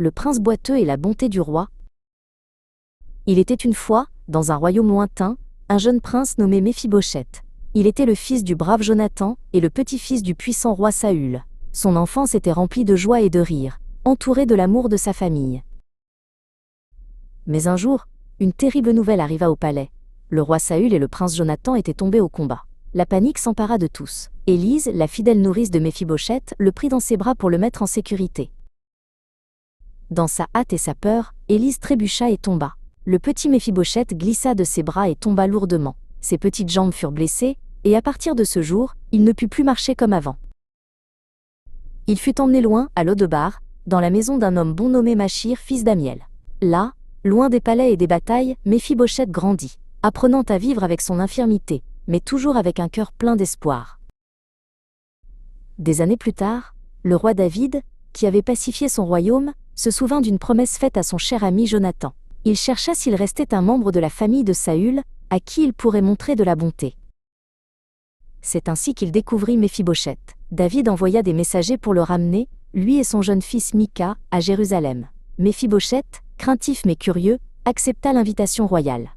le prince boiteux et la bonté du roi. Il était une fois, dans un royaume lointain, un jeune prince nommé Méphibosheth. Il était le fils du brave Jonathan et le petit-fils du puissant roi Saül. Son enfance était remplie de joie et de rire, entouré de l'amour de sa famille. Mais un jour, une terrible nouvelle arriva au palais. Le roi Saül et le prince Jonathan étaient tombés au combat. La panique s'empara de tous. Élise, la fidèle nourrice de Méphibosheth, le prit dans ses bras pour le mettre en sécurité. Dans sa hâte et sa peur, Élise trébucha et tomba. Le petit Méphibosheth glissa de ses bras et tomba lourdement. Ses petites jambes furent blessées, et à partir de ce jour, il ne put plus marcher comme avant. Il fut emmené loin, à Lodebar, dans la maison d'un homme bon nommé Machir, fils d'Amiel. Là, loin des palais et des batailles, Méphibosheth grandit, apprenant à vivre avec son infirmité, mais toujours avec un cœur plein d'espoir. Des années plus tard, le roi David, qui avait pacifié son royaume, se souvint d'une promesse faite à son cher ami Jonathan. Il chercha s'il restait un membre de la famille de Saül, à qui il pourrait montrer de la bonté. C'est ainsi qu'il découvrit Méphibosheth. David envoya des messagers pour le ramener, lui et son jeune fils Mika, à Jérusalem. Méphibosheth, craintif mais curieux, accepta l'invitation royale.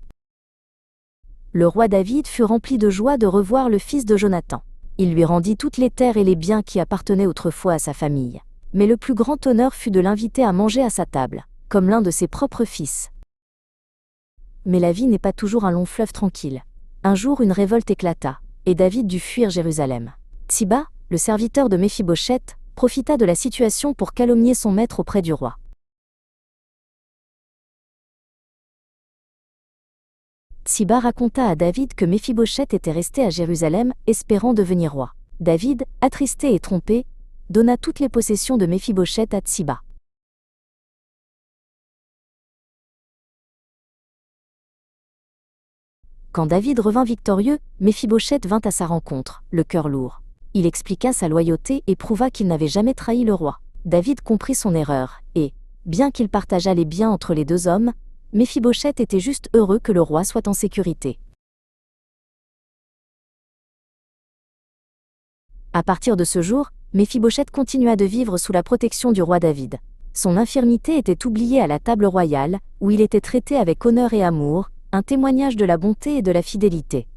Le roi David fut rempli de joie de revoir le fils de Jonathan. Il lui rendit toutes les terres et les biens qui appartenaient autrefois à sa famille. Mais le plus grand honneur fut de l'inviter à manger à sa table, comme l'un de ses propres fils. Mais la vie n'est pas toujours un long fleuve tranquille. Un jour une révolte éclata, et David dut fuir Jérusalem. Tsiba, le serviteur de Méphibosheth, profita de la situation pour calomnier son maître auprès du roi. Tsiba raconta à David que Méphibosheth était resté à Jérusalem, espérant devenir roi. David, attristé et trompé, donna toutes les possessions de Méphibosheth à Tsiba. Quand David revint victorieux, Méphibosheth vint à sa rencontre, le cœur lourd. Il expliqua sa loyauté et prouva qu'il n'avait jamais trahi le roi. David comprit son erreur, et, bien qu'il partageât les biens entre les deux hommes, Méphibosheth était juste heureux que le roi soit en sécurité. À partir de ce jour, Méphibosheth continua de vivre sous la protection du roi David. Son infirmité était oubliée à la table royale, où il était traité avec honneur et amour, un témoignage de la bonté et de la fidélité.